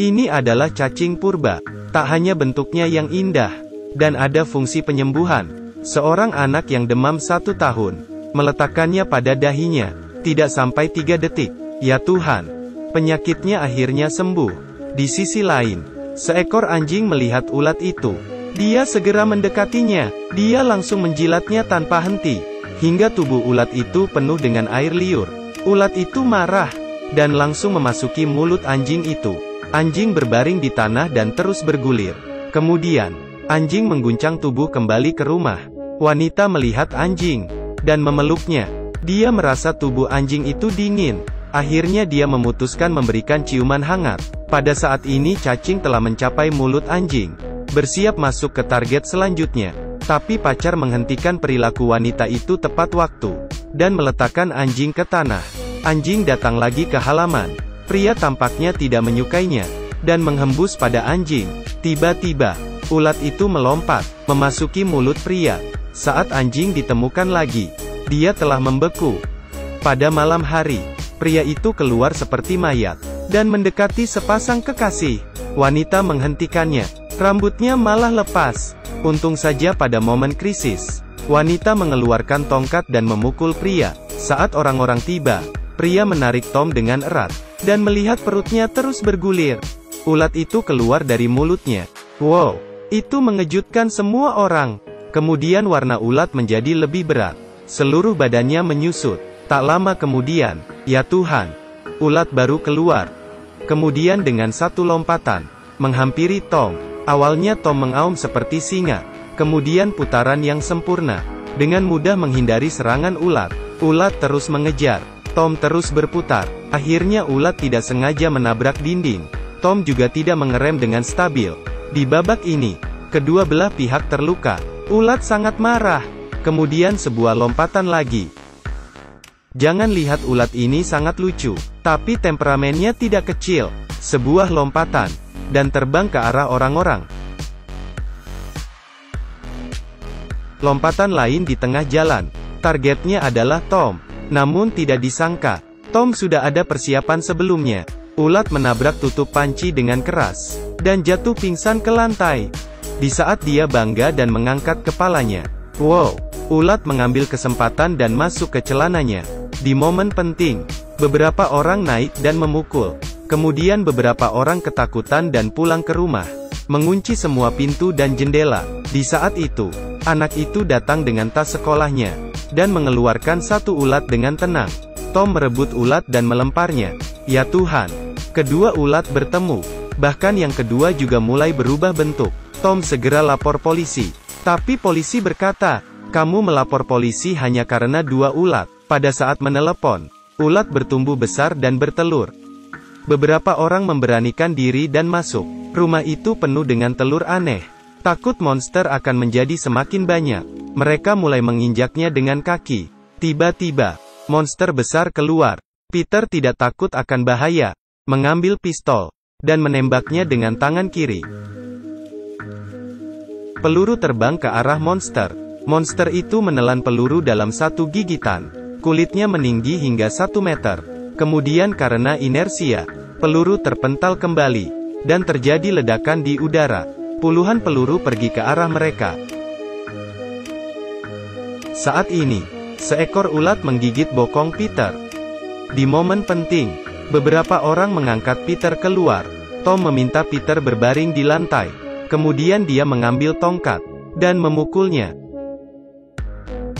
Ini adalah cacing purba. Tak hanya bentuknya yang indah, dan ada fungsi penyembuhan. Seorang anak yang demam 1 tahun, meletakkannya pada dahinya, tidak sampai 3 detik. Ya Tuhan, penyakitnya akhirnya sembuh. Di sisi lain, seekor anjing melihat ulat itu. Dia segera mendekatinya. Dia langsung menjilatnya tanpa henti, hingga tubuh ulat itu penuh dengan air liur. Ulat itu marah, dan langsung memasuki mulut anjing itu. Anjing berbaring di tanah dan terus bergulir. Kemudian, anjing mengguncang tubuh kembali ke rumah. Wanita melihat anjing, dan memeluknya. Dia merasa tubuh anjing itu dingin. Akhirnya dia memutuskan memberikan ciuman hangat. Pada saat ini cacing telah mencapai mulut anjing, bersiap masuk ke target selanjutnya. Tapi pacar menghentikan perilaku wanita itu tepat waktu, dan meletakkan anjing ke tanah. Anjing datang lagi ke halaman. Pria tampaknya tidak menyukainya, dan menghembus pada anjing. Tiba-tiba, ulat itu melompat, memasuki mulut pria. Saat anjing ditemukan lagi, dia telah membeku. Pada malam hari, pria itu keluar seperti mayat, dan mendekati sepasang kekasih. Wanita menghentikannya. Rambutnya malah lepas. Untung saja pada momen krisis, wanita mengeluarkan tongkat dan memukul pria. Saat orang-orang tiba, pria menarik Tom dengan erat, dan melihat perutnya terus bergulir. Ulat itu keluar dari mulutnya. Wow, itu mengejutkan semua orang. Kemudian warna ulat menjadi lebih berat. Seluruh badannya menyusut. Tak lama kemudian, ya Tuhan, ulat baru keluar. Kemudian dengan satu lompatan, menghampiri Tom. Awalnya Tom mengaum seperti singa. Kemudian putaran yang sempurna. Dengan mudah menghindari serangan ulat. Ulat terus mengejar. Tom terus berputar. Akhirnya ulat tidak sengaja menabrak dinding. Tom juga tidak mengerem dengan stabil. Di babak ini, kedua belah pihak terluka. Ulat sangat marah. Kemudian sebuah lompatan lagi. Jangan lihat ulat ini sangat lucu, tapi temperamennya tidak kecil. Sebuah lompatan, dan terbang ke arah orang-orang. Lompatan lain di tengah jalan. Targetnya adalah Tom. Namun tidak disangka, Tom sudah ada persiapan sebelumnya. Ulat menabrak tutup panci dengan keras, dan jatuh pingsan ke lantai. Di saat dia bangga dan mengangkat kepalanya, wow, ulat mengambil kesempatan dan masuk ke celananya. Di momen penting, beberapa orang naik dan memukul. Kemudian beberapa orang ketakutan dan pulang ke rumah, mengunci semua pintu dan jendela. Di saat itu, anak itu datang dengan tas sekolahnya, dan mengeluarkan satu ulat dengan tenang. Tom merebut ulat dan melemparnya. Ya Tuhan, kedua ulat bertemu. Bahkan yang kedua juga mulai berubah bentuk. Tom segera lapor polisi. Tapi polisi berkata, kamu melapor polisi hanya karena 2 ulat. Pada saat menelepon, ulat bertumbuh besar dan bertelur. Beberapa orang memberanikan diri dan masuk. Rumah itu penuh dengan telur aneh. Takut monster akan menjadi semakin banyak. Mereka mulai menginjaknya dengan kaki. Tiba-tiba, monster besar keluar. Peter tidak takut akan bahaya. Mengambil pistol, dan menembaknya dengan tangan kiri. Peluru terbang ke arah monster. Monster itu menelan peluru dalam satu gigitan. Kulitnya meninggi hingga 1 meter. Kemudian karena inersia, peluru terpental kembali, dan terjadi ledakan di udara. Puluhan peluru pergi ke arah mereka. Saat ini, seekor ulat menggigit bokong Peter. Di momen penting, beberapa orang mengangkat Peter keluar. Tom meminta Peter berbaring di lantai. Kemudian dia mengambil tongkat, dan memukulnya.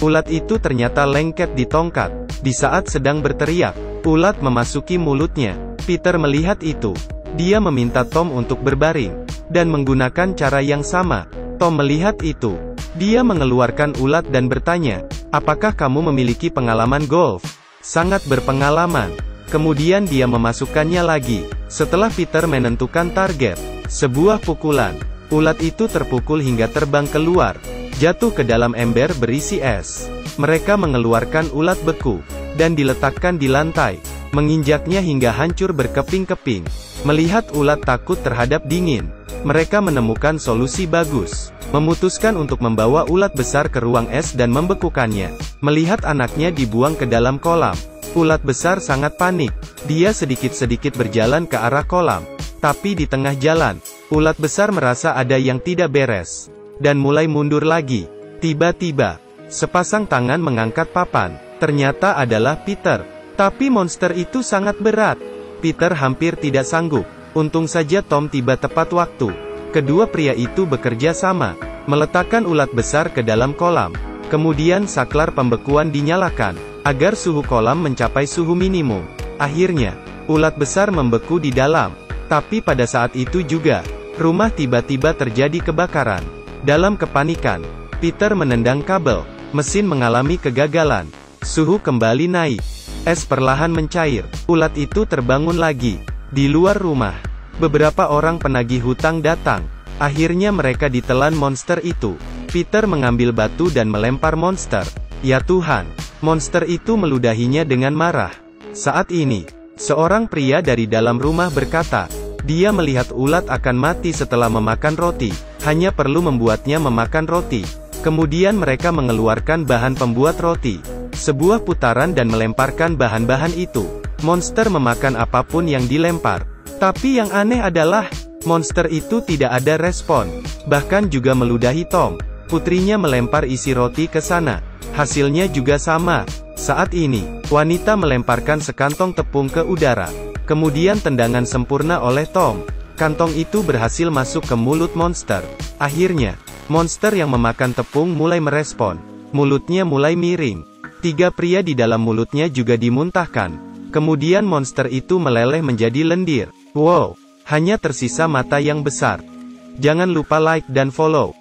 Ulat itu ternyata lengket di tongkat. Di saat sedang berteriak, ulat memasuki mulutnya. Peter melihat itu. Dia meminta Tom untuk berbaring, dan menggunakan cara yang sama. Tom melihat itu. Dia mengeluarkan ulat dan bertanya, apakah kamu memiliki pengalaman golf? Sangat berpengalaman. Kemudian dia memasukkannya lagi. Setelah Peter menentukan target, sebuah pukulan, ulat itu terpukul hingga terbang keluar, jatuh ke dalam ember berisi es. Mereka mengeluarkan ulat beku, dan diletakkan di lantai, menginjaknya hingga hancur berkeping-keping. Melihat ulat takut terhadap dingin, mereka menemukan solusi bagus. Memutuskan untuk membawa ulat besar ke ruang es dan membekukannya. Melihat anaknya dibuang ke dalam kolam, ulat besar sangat panik. Dia sedikit-sedikit berjalan ke arah kolam. Tapi di tengah jalan, ulat besar merasa ada yang tidak beres, dan mulai mundur lagi. Tiba-tiba, sepasang tangan mengangkat papan. Ternyata adalah Peter. Tapi monster itu sangat berat. Peter hampir tidak sanggup. Untung saja Tom tiba tepat waktu. Kedua pria itu bekerja sama, meletakkan ulat besar ke dalam kolam. Kemudian saklar pembekuan dinyalakan, agar suhu kolam mencapai suhu minimum. Akhirnya, ulat besar membeku di dalam. Tapi pada saat itu juga, rumah tiba-tiba terjadi kebakaran. Dalam kepanikan, Peter menendang kabel. Mesin mengalami kegagalan. Suhu kembali naik. Es perlahan mencair. Ulat itu terbangun lagi. Di luar rumah, beberapa orang penagih hutang datang. Akhirnya mereka ditelan monster itu. Peter mengambil batu dan melempar monster. Ya Tuhan, monster itu meludahinya dengan marah. Saat ini, seorang pria dari dalam rumah berkata, dia melihat ulat akan mati setelah memakan roti. Hanya perlu membuatnya memakan roti. Kemudian mereka mengeluarkan bahan pembuat roti. Sebuah putaran dan melemparkan bahan-bahan itu. Monster memakan apapun yang dilempar. Tapi yang aneh adalah, monster itu tidak ada respon. Bahkan juga meludahi Tom. Putrinya melempar isi roti ke sana. Hasilnya juga sama. Saat ini, wanita melemparkan sekantong tepung ke udara. Kemudian tendangan sempurna oleh Tom. Kantong itu berhasil masuk ke mulut monster. Akhirnya, monster yang memakan tepung mulai merespon. Mulutnya mulai miring. 3 pria di dalam mulutnya juga dimuntahkan. Kemudian monster itu meleleh menjadi lendir. Wow, hanya tersisa mata yang besar. Jangan lupa like dan follow.